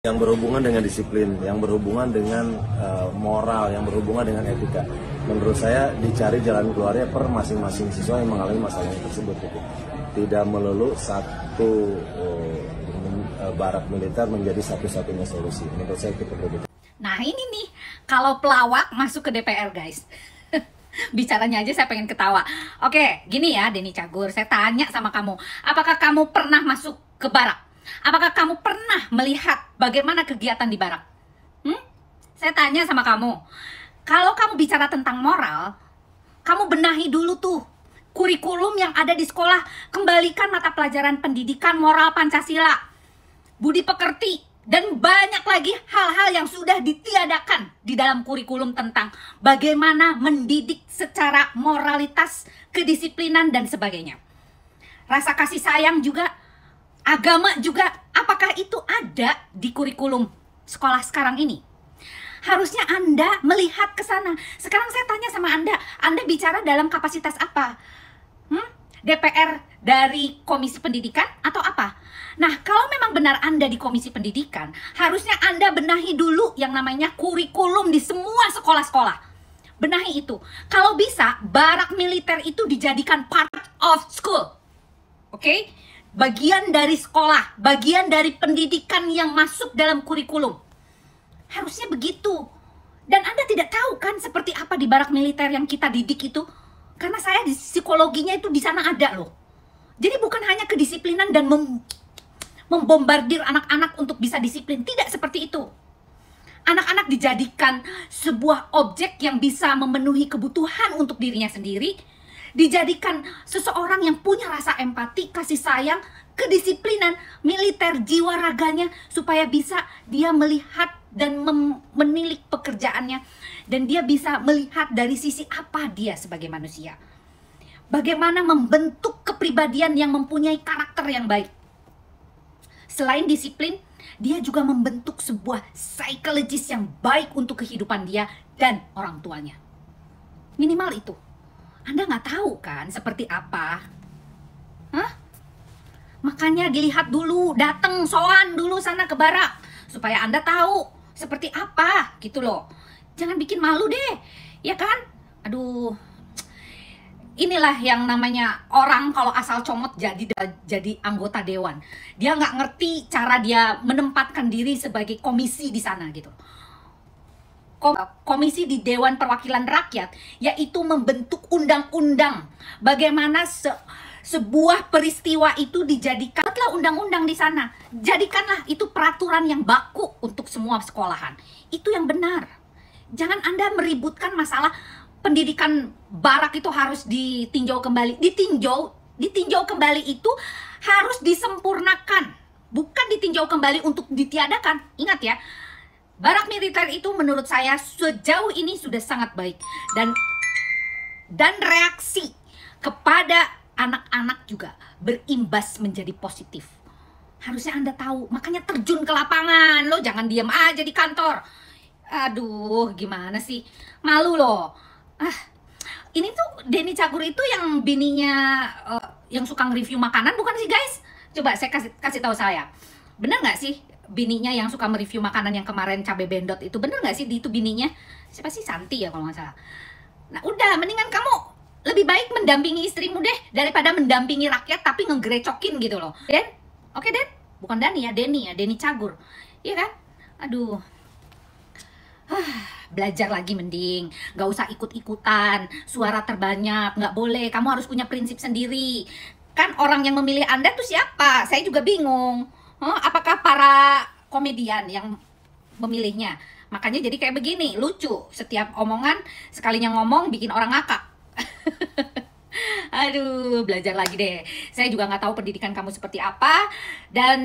yang berhubungan dengan disiplin, yang berhubungan dengan moral, yang berhubungan dengan etika. Menurut saya dicari jalan keluarnya per masing-masing siswa yang mengalami masalah tersebut. Tidak melulu satu barak militer menjadi satu-satunya solusi. Menurut saya itu perlu. Nah ini nih, kalau pelawak masuk ke DPR guys. Bicaranya aja saya pengen ketawa. Oke, gini ya Denny Cagur, saya tanya sama kamu, apakah kamu pernah masuk ke barak? Apakah kamu pernah melihat bagaimana kegiatan di barak? Saya tanya sama kamu, kalau kamu bicara tentang moral, kamu benahi dulu tuh kurikulum yang ada di sekolah. Kembalikan mata pelajaran pendidikan moral Pancasila, budi pekerti, dan banyak lagi hal-hal yang sudah ditiadakan di dalam kurikulum tentang bagaimana mendidik secara moralitas, kedisiplinan, dan sebagainya. Rasa kasih sayang juga, agama juga, apakah itu ada di kurikulum sekolah sekarang ini? Harusnya Anda melihat ke sana. Sekarang saya tanya sama Anda bicara dalam kapasitas apa? DPR dari Komisi Pendidikan atau apa? Nah, kalau memang benar Anda di Komisi Pendidikan, harusnya Anda benahi dulu yang namanya kurikulum di semua sekolah-sekolah. Benahi itu. Kalau bisa, barak militer itu dijadikan part of school. Oke? Bagian dari sekolah, bagian dari pendidikan yang masuk dalam kurikulum. Harusnya begitu. Dan Anda tidak tahu kan seperti apa di barak militer yang kita didik itu? Karena saya di psikologinya itu di sana ada loh. Jadi bukan hanya kedisiplinan dan membombardir anak-anak untuk bisa disiplin. Tidak seperti itu. Anak-anak dijadikan sebuah objek yang bisa memenuhi kebutuhan untuk dirinya sendiri. Dijadikan seseorang yang punya rasa empati, kasih sayang, kedisiplinan, militer, jiwa raganya, supaya bisa dia melihat dan menilik pekerjaannya, dan dia bisa melihat dari sisi apa dia sebagai manusia. Bagaimana membentuk kepribadian yang mempunyai karakter yang baik. Selain disiplin, dia juga membentuk sebuah psikologis yang baik untuk kehidupan dia dan orang tuanya. Minimal itu. Anda nggak tahu kan seperti apa? Makanya dilihat dulu, datang soan dulu sana ke barak, supaya Anda tahu seperti apa gitu loh. Jangan bikin malu deh, ya kan? Aduh, inilah yang namanya orang kalau asal comot jadi anggota dewan. Dia nggak ngerti cara dia menempatkan diri sebagai komisi di sana gitu. Komisi di Dewan Perwakilan Rakyat, yaitu membentuk undang-undang. Bagaimana sebuah peristiwa itu dijadikan, buatlah undang-undang di sana. Jadikanlah itu peraturan yang baku untuk semua sekolahan. Itu yang benar. Jangan Anda meributkan masalah pendidikan barak itu harus ditinjau kembali. Ditinjau kembali itu harus disempurnakan. Bukan ditinjau kembali untuk ditiadakan. Ingat ya, barak militer itu menurut saya sejauh ini sudah sangat baik. Dan reaksi kepada anak-anak juga berimbas menjadi positif. Harusnya Anda tahu, makanya terjun ke lapangan. Lo jangan diam aja di kantor. Aduh, gimana sih? Malu loh. Ini tuh Denny Cagur itu yang bininya yang suka nge-review makanan bukan sih guys? Coba saya kasih tahu saya. Bener nggak sih bininya yang suka mereview makanan yang kemarin cabai bendot itu? Bener nggak sih itu bininya? Siapa sih? Santi ya kalau nggak salah. Nah udah, mendingan kamu lebih baik mendampingi istrimu deh daripada mendampingi rakyat tapi ngegerecokin gitu loh. Den? Oke Den? Bukan Dani ya, Denny Cagur. Iya kan? Aduh. Belajar lagi mending. Gak usah ikut-ikutan. Suara terbanyak. Gak boleh. Kamu harus punya prinsip sendiri. Kan orang yang memilih Anda tuh siapa? Saya juga bingung. Apakah para komedian yang memilihnya? Makanya jadi kayak begini. Lucu. Setiap omongan, sekalinya ngomong bikin orang ngakak. Aduh, belajar lagi deh. Saya juga nggak tahu pendidikan kamu seperti apa, dan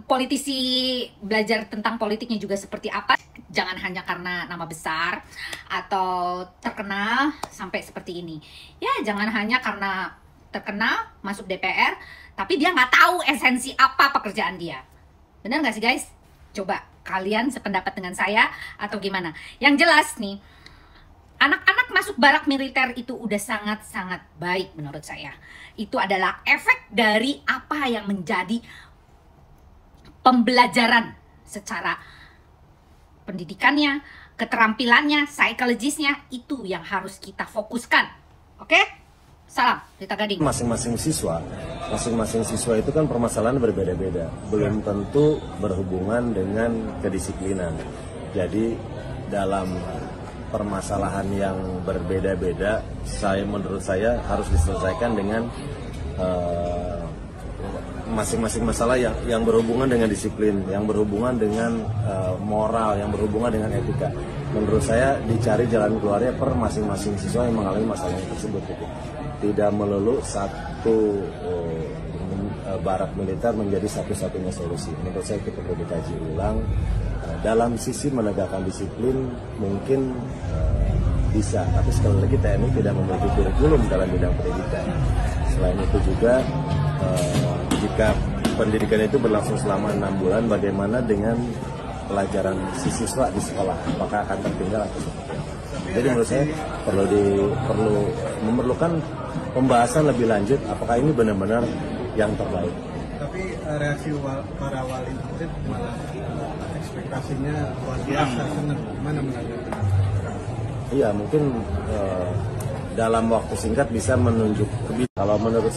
politisi belajar tentang politiknya juga seperti apa. Jangan hanya karena nama besar atau terkenal sampai seperti ini. Ya, jangan hanya karena terkenal masuk DPR, tapi dia nggak tahu esensi apa pekerjaan dia. Benar nggak sih guys? Coba kalian sependapat dengan saya atau gimana? Yang jelas nih, anak-anak masuk barak militer itu udah sangat-sangat baik menurut saya. Itu adalah efek dari apa yang menjadi pembelajaran secara pendidikannya, keterampilannya, psikologisnya, itu yang harus kita fokuskan. Oke? Salam, Rita Gading. Masing-masing siswa itu kan permasalahan berbeda-beda, belum tentu berhubungan dengan kedisiplinan. Jadi dalam permasalahan yang berbeda-beda, menurut saya harus diselesaikan dengan masing-masing masalah yang berhubungan dengan disiplin, yang berhubungan dengan moral, yang berhubungan dengan etika. Menurut saya dicari jalan keluarnya per masing-masing siswa yang mengalami masalah tersebut. Tidak melulu satu barak militer menjadi satu-satunya solusi. Menurut saya itu perlu dikaji ulang. Dalam sisi menegakkan disiplin mungkin bisa, tapi sekali lagi TNI tidak memiliki kurikulum dalam bidang pendidikan. Selain itu juga jika pendidikan itu berlangsung selama 6 bulan, bagaimana dengan pelajaran si siswa di sekolah? Apakah akan tertinggal atau seperti apa? Jadi menurut saya perlu memerlukan pembahasan lebih lanjut. Apakah ini benar-benar yang terbaik? Tapi reaksi para wali murid malah ekspektasinya luar biasa, senang. Mana menanggapi? Iya, mungkin dalam waktu singkat bisa menunjuk. Kalau menurut